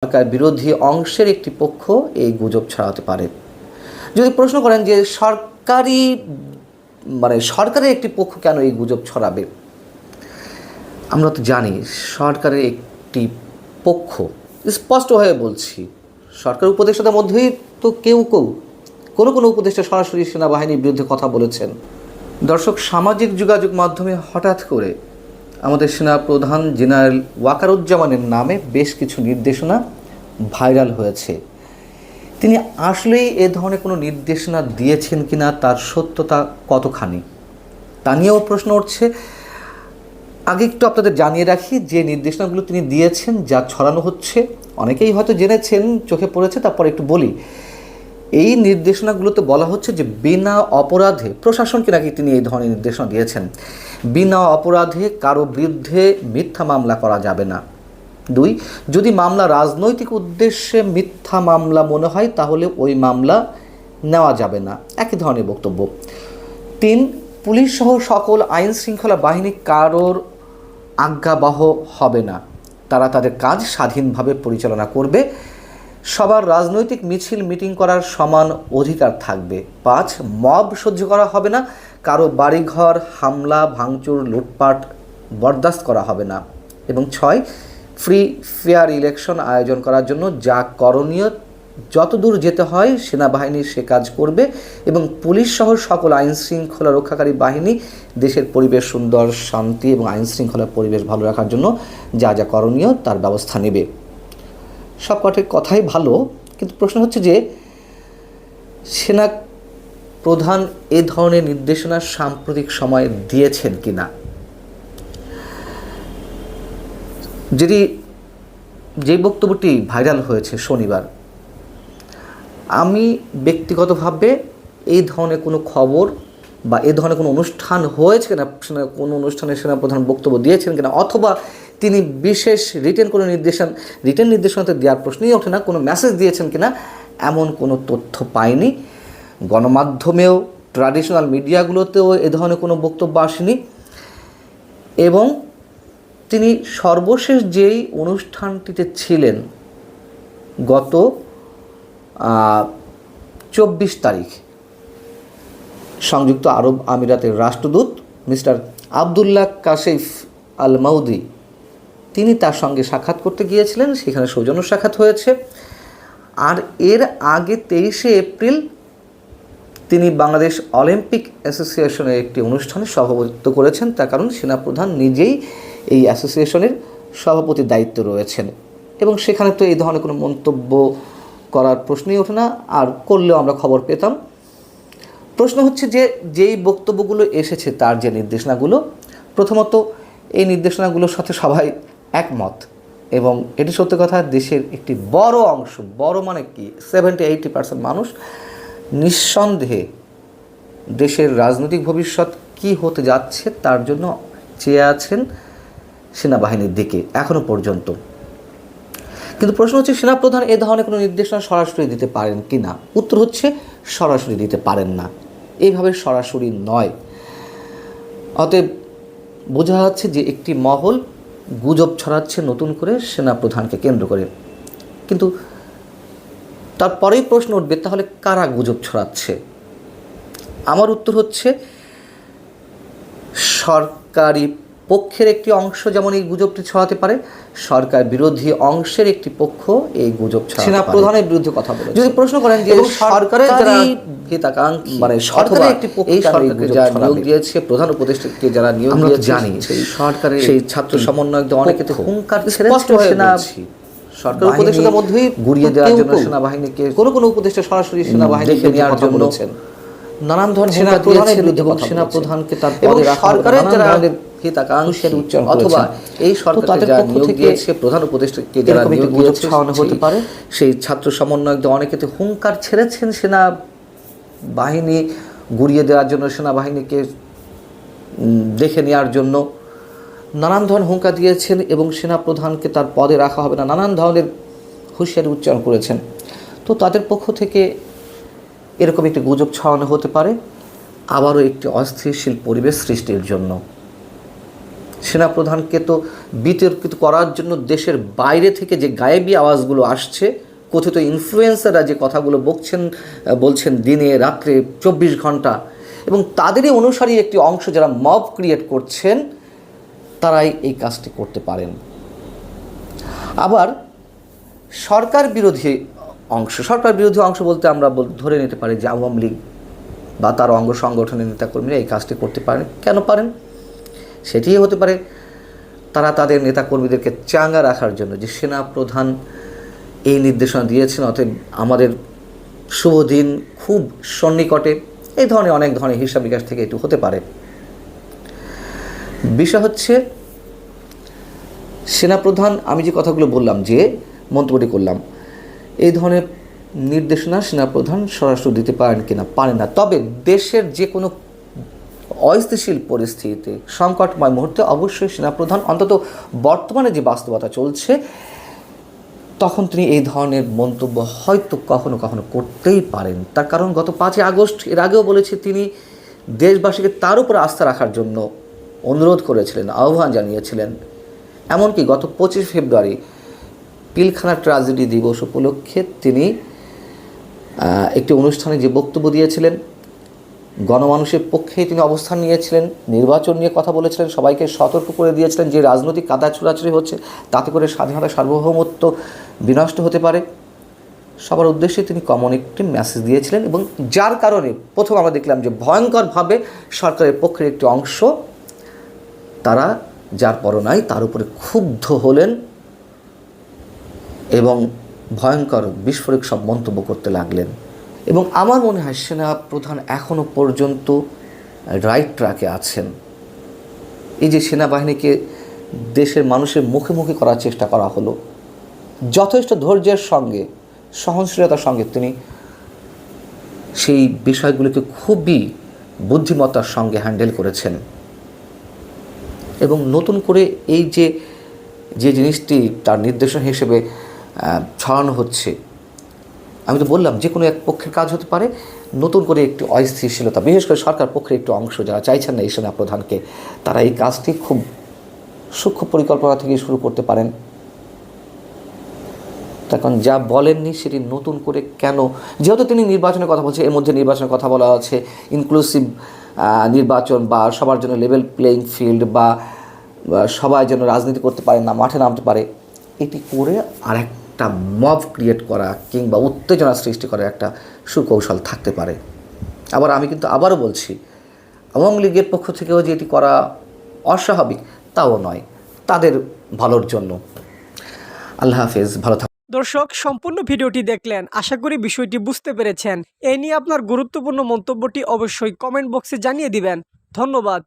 সরকার বিরোধী অংশের একটি পক্ষ এই গুজব ছড়াতে পারে। যদি প্রশ্ন করেন যে সরকারের একটি পক্ষ কেন এই গুজব ছড়াবে, আমরা তো জানি সরকারের একটি পক্ষ, স্পষ্টভাবে বলছি, সরকার উপদেষ্টাদের মধ্যেই তো কেউ কোনো উপদেষ্টা সরাসরি সেনাবাহিনীর বিরুদ্ধে কথা বলেছেন। দর্শক, সামাজিক যোগাযোগ মাধ্যমে হঠাৎ করে আমাদের সেনাপ্রধান জেনারেল ওয়াকারুজ্জামানের নামে বেশ কিছু নির্দেশনা ভাইরাল হয়েছে। তিনি আসলেই এ ধরনের কোনো নির্দেশনা দিয়েছেন কিনা, তার সত্যতা কতখানি, তা নিয়েও প্রশ্ন উঠছে। আগে একটু আপনাদের জানিয়ে রাখি যে নির্দেশনাগুলো তিনি দিয়েছেন, যা ছড়ানো হচ্ছে, অনেকেই হয়তো জেনেছেন, চোখে পড়েছে, তারপর একটু বলি। এই নির্দেশনাগুলোতে বলা হচ্ছে যে বিনা অপরাধে, প্রশাসনকে নাকি তিনি এই ধরনের নির্দেশনা দিয়েছেন, বিনা অপরাধে কারো বিরুদ্ধে মিথ্যা মামলা করা যাবে না। 2, যদি মামলা রাজনৈতিক উদ্দেশ্যে মিথ্যা মামলা মনে হয় তাহলে ওই মামলা নেওয়া যাবে না, একই ধরনের বক্তব্য। 3, পুলিশ সহ সকল আইন শৃঙ্খলা বাহিনী কারোর আজ্ঞাবহ হবে না, তারা তাদের কাজ স্বাধীনভাবে পরিচালনা করবে। সবার রাজনৈতিক মিছিল মিটিং করার সমান অধিকার থাকবে। 5, মব সহ্য করা হবে না, কারো বাড়িঘর হামলা ভাঙচুর লুটপাট বরদাস্ত করা হবে না। এবং 6, ফ্রি ফেয়ার ইলেকশন আয়োজন করার জন্য যা করণীয়, যতদূর যেতে হয় সেনাবাহিনী সে কাজ করবে এবং পুলিশ সহ সকল আইন শৃঙ্খলা রক্ষাকারী বাহিনী দেশের পরিবেশ সুন্দর, শান্তি এবং আইন শৃঙ্খলার পরিবেশ ভালো রাখার জন্য যা যা করণীয় তার ব্যবস্থা নেবে। সব কটি কথাই ভালো, কিন্তু প্রশ্ন হচ্ছে যে সেনা প্রধান এ ধরনের নির্দেশনা সাম্প্রতিক সময়ে দিয়েছেন কিনা। যে বক্তব্যটি ভাইরাল হয়েছে শনিবার, আমি ব্যক্তিগতভাবে এই ধরনের কোনো খবর বা এই ধরনের কোনো অনুষ্ঠান হয়েছে কিনা, কোনো অনুষ্ঠানে সেনাপ্রধান বক্তব্য দিয়েছেন কিনা, অথবা তিনি বিশেষ রিটেন নির্দেশনাতে দেওয়ার প্রশ্নই ওঠে না, কোনো মেসেজ দিয়েছেন কিনা, এমন কোনো তথ্য পাইনি। গণমাধ্যমেও ট্র্যাডিশনাল মিডিয়াগুলোতেও এ ধরনের কোনো বক্তব্য আসেনি। এবং তিনি সর্বশেষ যেই অনুষ্ঠানটিতে ছিলেন গত 24 তারিখ, সংযুক্ত আরব আমিরাতের রাষ্ট্রদূত মিস্টার আবদুল্লাহ কাশিফ আল মাউদি, তিনি তার সঙ্গে সাক্ষাৎ করতে গিয়েছিলেন, সেখানে সৌজন্য সাক্ষাৎ হয়েছে। আর এর আগে 23শে এপ্রিল তিনি বাংলাদেশ অলিম্পিক অ্যাসোসিয়েশনের একটি অনুষ্ঠানে সভাপতিত্ব করেছেন, তার কারণ সেনাপ্রধান নিজেই এই অ্যাসোসিয়েশনের সভাপতির দায়িত্বে রয়েছেন এবং সেখানে তো এই ধরনের কোনো মন্তব্য করার প্রশ্নই ওঠে না, আর করলেও আমরা খবর পেতাম। প্রশ্ন হচ্ছে যে যেই বক্তব্যগুলো এসেছে, তার যে নির্দেশনাগুলো, প্রথমত এই নির্দেশনাগুলোর সাথে সবাই একমত এবং এটি সত্যি কথা, দেশের একটি বড় অংশ, বড় মানে কি 70-80% মানুষ নিঃসন্দেহে দেশের রাজনৈতিক ভবিষ্যৎ কী হতে যাচ্ছে তার জন্য চেয়ে আছেন সেনাবাহিনীর দিকে এখনও পর্যন্ত। কিন্তু প্রশ্ন হচ্ছে সেনাপ্রধান এ ধরনের কোনো নির্দেশনা সরাসরি দিতে পারেন কি না। উত্তর হচ্ছে সরাসরি দিতে পারেন না, এইভাবে সরাসরি নয়। অতএব বোঝা যাচ্ছে যে একটি মহল গুজব ছড়াচ্ছে নতুন করে সেনাপ্রধানকে কেন্দ্র করে। কিন্তু তারপরেই প্রশ্ন উঠবে, তাহলে কারা গুজব ছড়াচ্ছে? আমার উত্তর হচ্ছে সরকারি পক্ষের একটি অংশ যেমন এই গুজবটি ছড়াতে পারে, সরকার বিরোধী অংশের একটি পক্ষ এই গুজব ছড়াতে পারে। সেনাপ্রধানের বিরুদ্ধে কথা বলে যদি প্রশ্ন করেন যে সরকারের যারা হিতাকাঙ্ক্ষী, সরকারের একটি পক্ষ, এই সরকারকে যারা নিয়োগ দিয়েছে, প্রধান উপদেষ্টাকে যারা নিয়োগ দিয়েছে, জানি সেই সরকারের সেই ছাত্র সমন্বয়কদের অনেকে তো হুঙ্কার ছেড়েছে সরকার উপদেষ্টাদের মধ্যেই গুড়িয়ে দেওয়ার জন্য সেনাবাহিনীকে, কোনো উপদেষ্টা সরাসরি সেনাবাহিনীকে নেওয়ার জন্য বলেছেন, নানান ধরনের সেনাপ্রধানের বিরুদ্ধে সেনাপ্রধানকে তার পদে রাখা, সরকারের যারা হিতাকাঙ্ক্ষীর উচ্চারণ অথবা এই সরকার যারা নিয়োগ দিয়েছে, প্রধান উপদেষ্টাকে যারা নিয়োগ দিয়েছে ছড়ানো হতে পারে, সেই ছাত্র সমন্বয়কদের অনেকে তো হুঙ্কার ছেড়েছেন সেনাবাহিনী গুড়িয়ে দেওয়ার জন্য, সেনাবাহিনীকে দেখে নেওয়ার জন্য নানান ধরনের হুঙ্কার দিয়েছেন এবং সেনাপ্রধানকে তার পদে রাখা হবে না, নানান ধরনের হুঁশিয়ারি উচ্চারণ করেছেন। তো তাদের পক্ষ থেকে এরকম একটি গুজব ছড়ানো হতে পারে আবারও একটি অস্থিতিশীল পরিবেশ সৃষ্টির জন্য। সেনাপ্রধানকে তো বিতর্কিত করার জন্য দেশের বাইরে থেকে যে গায়েবী আওয়াজগুলো আসছে, কথিত ইনফ্লুয়েন্সাররা যে কথাগুলো বলছেন দিনে রাত্রে 24 ঘন্টা, এবং তাদেরই অনুসারী একটি অংশ যারা মব ক্রিয়েট করছেন, তারাই এই কাজটি করতে পারেন। আবার সরকার বিরোধী অংশ বলতে আমরা ধরে নিতে পারি যে আওয়ামী লীগ বা তার অঙ্গ সংগঠনের নেতাকর্মীরা এই কাজটি করতে পারেন। কেন পারেন? সেটিই হতে পারে তারা তাদের নেতাকর্মীদেরকে চাঙ্গা রাখার জন্য, যে সেনাপ্রধান এই নির্দেশনা দিয়েছেন, অতএব আমাদের শুভ দিন খুব সন্নিকটে, এই ধরনের অনেক ধরনের হিসাব নিকাশ থেকে একটু হতে পারে। বিষয় হচ্ছে সেনাপ্রধান, আমি যে কথাগুলো বললাম, যে মন্তব্যটি করলাম, এই ধরনের নির্দেশনা সেনাপ্রধান সরাসরি দিতে পারেন কিনা, পারেন না। তবে দেশের যে কোনো অস্থিতিশীল পরিস্থিতিতে, সংকটময় মুহূর্তে অবশ্যই সেনাপ্রধান, অন্তত বর্তমানে যে বাস্তবতা চলছে, তখন তিনি এই ধরনের মন্তব্য হয়তো কখনো কখনো করতেই পারেন। তার কারণ গত 5 আগস্ট, এর আগেও বলেছে, তিনি দেশবাসীকে তার উপর আস্থা রাখার জন্য অনুরোধ করেছিলেন, আহ্বান জানিয়েছিলেন। এমনকি গত 25 ফেব্রুয়ারি পিলখানা ট্র্যাজেডি দিবস উপলক্ষে তিনি একটি অনুষ্ঠানে যে বক্তব্য দিয়েছিলেন, গণমানুষের পক্ষে তিনি অবস্থান নিয়েছিলেন, নির্বাচন নিয়ে কথা বলেছিলেন, সবাইকে সতর্ক করে দিয়েছিলেন যে রাজনৈতিক কাদা ছোড়াছুড়ি হচ্ছে, তাতে করে স্বাধীনতা সার্বভৌমত্ব বিনষ্ট হতে পারে। সবার উদ্দেশ্যে তিনি কমন একটি মেসেজ দিয়েছিলেন, এবং যার কারণে প্রথম আমরা দেখলাম যে ভয়ঙ্করভাবে সরকারের পক্ষের একটি অংশ, তারা যার পরনাই তার উপরে ক্ষুব্ধ হলেন এবং ভয়ঙ্কর বিস্ফোরক সব মন্তব্য করতে লাগলেন। এবং আমার মনে হয় সেনাপ্রধান এখনও পর্যন্ত রাইট ট্র্যাকে আছেন। এই যে সেনাবাহিনীকে দেশের মানুষের মুখে মুখে করার চেষ্টা করা হলো, যথেষ্ট ধৈর্যের সঙ্গে, সহনশীলতার সঙ্গে তিনি সেই বিষয়গুলিকে খুবই বুদ্ধিমত্তার সঙ্গে হ্যান্ডেল করেছেন। এবং নতুন করে এই যে জিনিসটি তার নির্দেশনা হিসেবে ছড়ানো হচ্ছে, আমি তো বললাম যে কোনো এক পক্ষের কাজ হতে পারে। নতুন করে একটি অস্থিতিশীলতা, বিশেষ করে সরকার পক্ষের একটি অংশ যারা চাইছেন না এই সেনাপ্রধানকে, তারা এই কাজটি খুব সূক্ষ্ম পরিকল্পনা থেকে শুরু করতে পারেন। তখন যা বলেননি সেটি নতুন করে কেন, যেহেতু তিনি নির্বাচনের কথা বলছে, এর মধ্যে নির্বাচনের কথা বলা আছে, ইনক্লুসিভ নির্বাচন বা সবার জন্য লেভেল প্লেইং ফিল্ড, বা সবাই যেন রাজনীতি করতে পারে না, মাঠে নামতে পারে, এটি করে আরেকটা মব ক্রিয়েট করা কিংবা উত্তেজনা সৃষ্টি করার একটা সুকৌশল থাকতে পারে। আবার আমি কিন্তু আবারও বলছি, আওয়ামী লীগের পক্ষ থেকেও যে এটি করা অস্বাভাবিক তাও নয়, তাদের ভালোর জন্য। আল্লাহ হাফেজ, ভালো থাকুন। দর্শক, সম্পূর্ণ ভিডিওটি দেখলেন, আশা করি বিষয়টি বুঝতে পেরেছেন। এই নিয়ে আপনার গুরুত্বপূর্ণ মন্তব্যটি অবশ্যই কমেন্ট বক্সে জানিয়ে দিবেন। ধন্যবাদ।